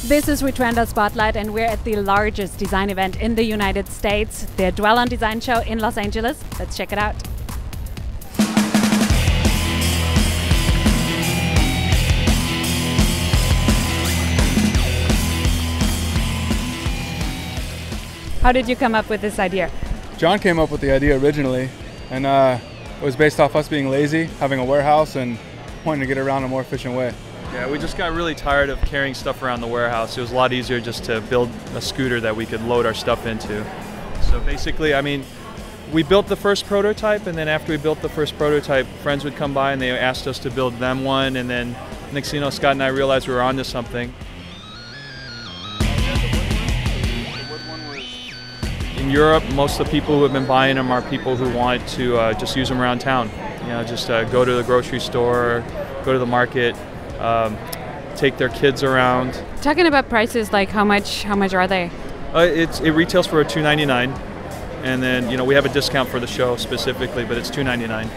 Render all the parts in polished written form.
This is Retrender Spotlight, and we're at the largest design event in the United States, the Dwell on Design show in Los Angeles. Let's check it out. How did you come up with this idea? John came up with the idea originally, and it was based off us being lazy, having a warehouse, and wanting to get around in a more efficient way. Yeah, we just got really tired of carrying stuff around the warehouse. It was a lot easier just to build a scooter that we could load our stuff into. So basically, I mean, we built the first prototype, and then after we built the first prototype, friends would come by and they asked us to build them one, and then next thing you know, Scott and I realized we were onto something. In Europe, most of the people who have been buying them are people who want to just use them around town. You know, just go to the grocery store, go to the market, take their kids around. Talking about prices, like how much are they? It retails for $299, and then we have a discount for the show specifically, but it's $299.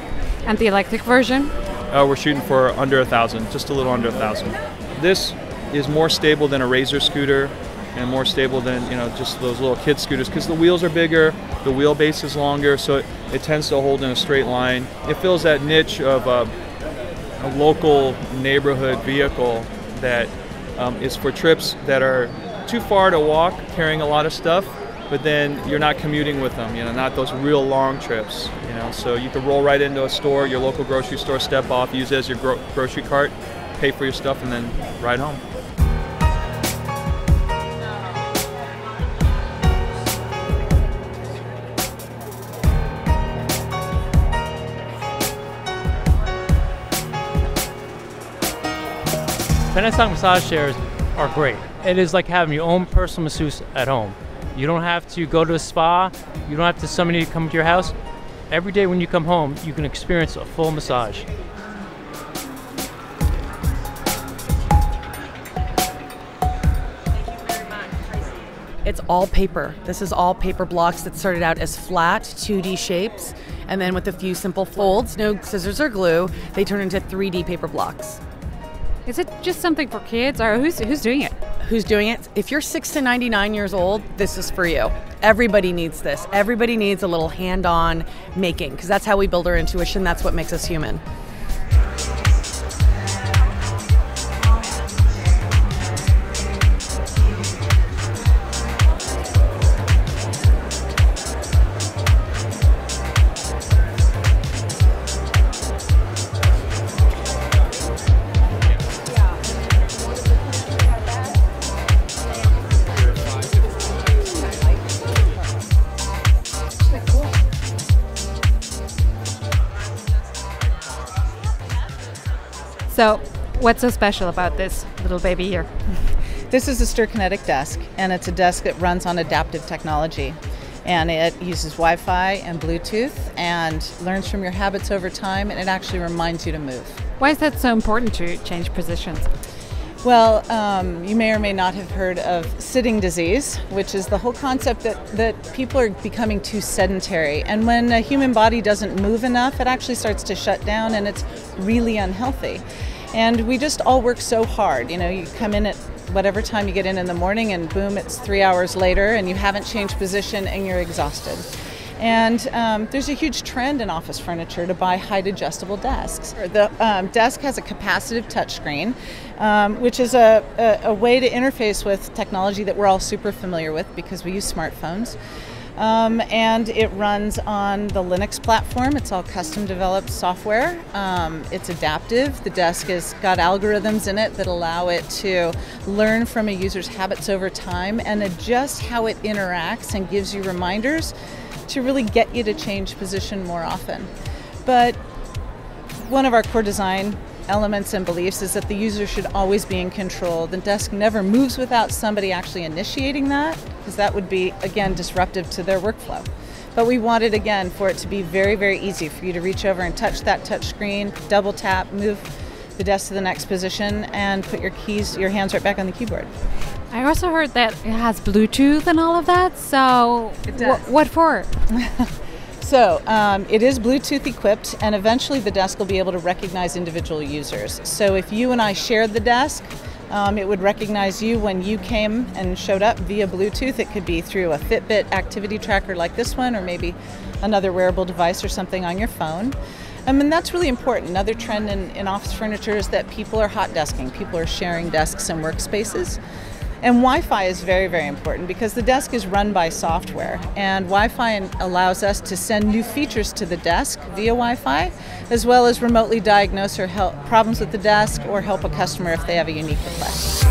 And the electric version? We're shooting for under $1,000, just a little under $1,000. This is more stable than a Razor scooter, and more stable than just those little kid scooters, because the wheels are bigger, the wheelbase is longer, so it tends to hold in a straight line. It fills that niche of a local neighborhood vehicle that is for trips that are too far to walk, carrying a lot of stuff, but then you're not commuting with them, not those real long trips. So you can roll right into a store, your local grocery store, step off, use it as your grocery cart, pay for your stuff, and then ride home. Panasonic massage chairs are great. It is like having your own personal masseuse at home. You don't have to go to a spa. You don't have to somebody to come to your house. Every day when you come home, you can experience a full massage. It's all paper. This is all paper blocks that started out as flat 2D shapes, and then with a few simple folds, no scissors or glue, they turn into 3D paper blocks. Is it just something for kids, or who's doing it? Who's doing it? If you're 6 to 99 years old, this is for you. Everybody needs this. Everybody needs a little hand-on making, because that's how we build our intuition. That's what makes us human. So, what's so special about this little baby here? This is a Kinetic desk, and it's a desk that runs on adaptive technology. And it uses Wi-Fi and Bluetooth and learns from your habits over time, and it actually reminds you to move. Why is that so important to change positions? Well, you may or may not have heard of sitting disease, which is the whole concept that people are becoming too sedentary. And when a human body doesn't move enough, it actually starts to shut down, and it's really unhealthy. And we just all work so hard. You come in at whatever time you get in the morning, and boom, it's 3 hours later, and you haven't changed position, and you're exhausted. And there's a huge trend in office furniture to buy height adjustable desks. The desk has a capacitive touchscreen, which is a way to interface with technology that we're all super familiar with because we use smartphones. And it runs on the Linux platform. It's all custom developed software. It's adaptive. The desk has got algorithms in it that allow it to learn from a user's habits over time and adjust how it interacts and gives you reminders to really get you to change position more often. But one of our core design elements and beliefs is that the user should always be in control. The desk never moves without somebody actually initiating that, because that would be, again, disruptive to their workflow. But we wanted, again, for it to be very, very easy for you to reach over and touch that touch screen, double tap, move the desk to the next position, and put your hands right back on the keyboard. I also heard that it has Bluetooth and all of that, so it does. What for? So it is Bluetooth equipped, and eventually the desk will be able to recognize individual users. So if you and I shared the desk, It would recognize you when you came and showed up via Bluetooth. It could be through a Fitbit activity tracker like this one, or maybe another wearable device or something on your phone. And that's really important. Another trend in office furniture is that people are hot desking. People are sharing desks and workspaces. And Wi-Fi is very, very important because the desk is run by software, and Wi-Fi allows us to send new features to the desk via Wi-Fi, as well as remotely diagnose or help problems with the desk or help a customer if they have a unique request.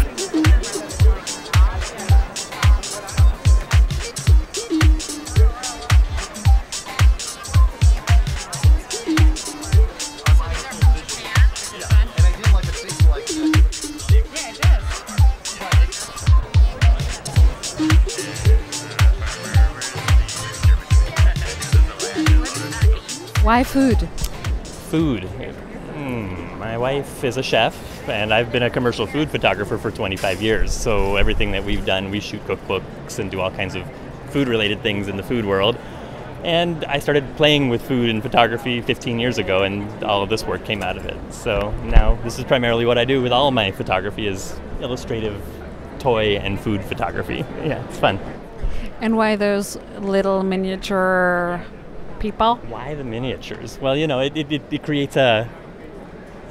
Why food? Food. My wife is a chef, and I've been a commercial food photographer for 25 years. So everything that we've done, we shoot cookbooks and do all kinds of food-related things in the food world. And I started playing with food and photography 15 years ago, and all of this work came out of it. So now this is primarily what I do with all my photography, is illustrative toy and food photography. Yeah, it's fun. And why those little miniature people? Why the miniatures? Well, it creates a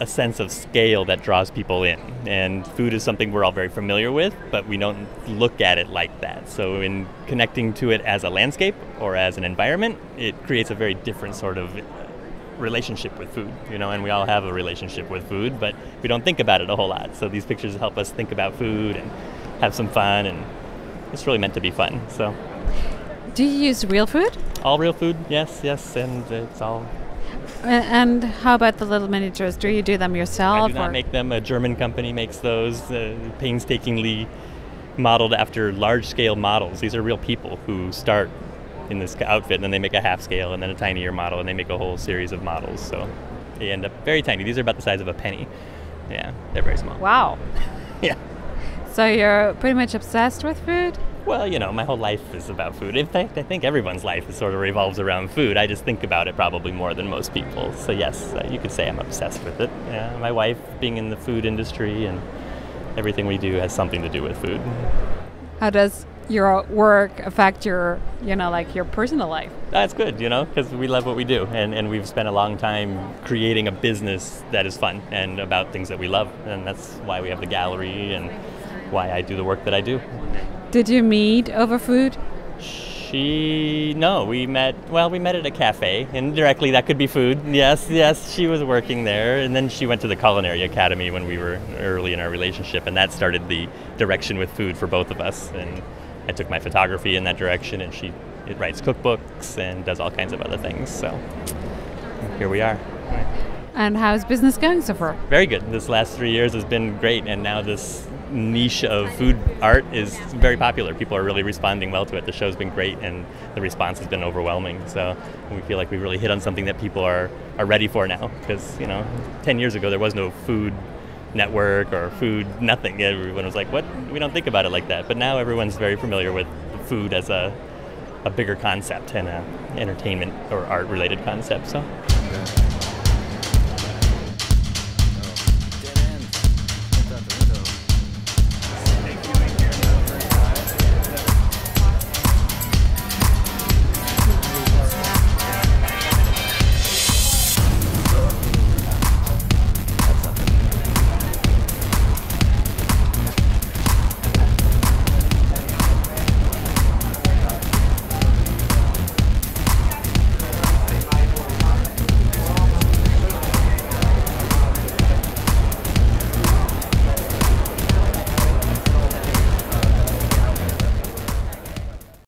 sense of scale that draws people in. And food is something we're all very familiar with, but we don't look at it like that. So in connecting to it as a landscape or as an environment, it creates a very different sort of relationship with food, and we all have a relationship with food, but we don't think about it a whole lot. So these pictures help us think about food and have some fun, and it's really meant to be fun. So. Do you use real food? All real food, yes, and it's all. And how about the little miniatures? Do you do them yourself? I do not make them. A German company makes those, painstakingly modeled after large-scale models. These are real people who start in this outfit, and then they make a half-scale, and then a tinier model, and they make a whole series of models. So they end up very tiny. These are about the size of a penny. Yeah, they're very small. Wow. Yeah. So you're pretty much obsessed with food? Well, my whole life is about food. In fact, I think everyone's life sort of revolves around food. I just think about it probably more than most people. So yes, you could say I'm obsessed with it. Yeah, my wife being in the food industry, and everything we do has something to do with food. How does your work affect your personal life? That's good, because we love what we do. And we've spent a long time creating a business that is fun and about things that we love. And that's why we have the gallery and why I do the work that I do. Did you meet over food? No, we met at a cafe. Indirectly, that could be food. Yes, she was working there. And then she went to the culinary academy when we were early in our relationship. And that started the direction with food for both of us. And I took my photography in that direction, and she writes cookbooks and does all kinds of other things. So here we are. And how's business going so far? Very good. This last 3 years has been great. And now this niche of food art is very popular. People are really responding well to it. The show's been great, and the response has been overwhelming. So we feel like we really hit on something that people are ready for now. Because 10 years ago there was no food network or food nothing. Everyone was like, "What? We don't think about it like that." But now everyone's very familiar with food as a bigger concept and a entertainment or art related concept. So.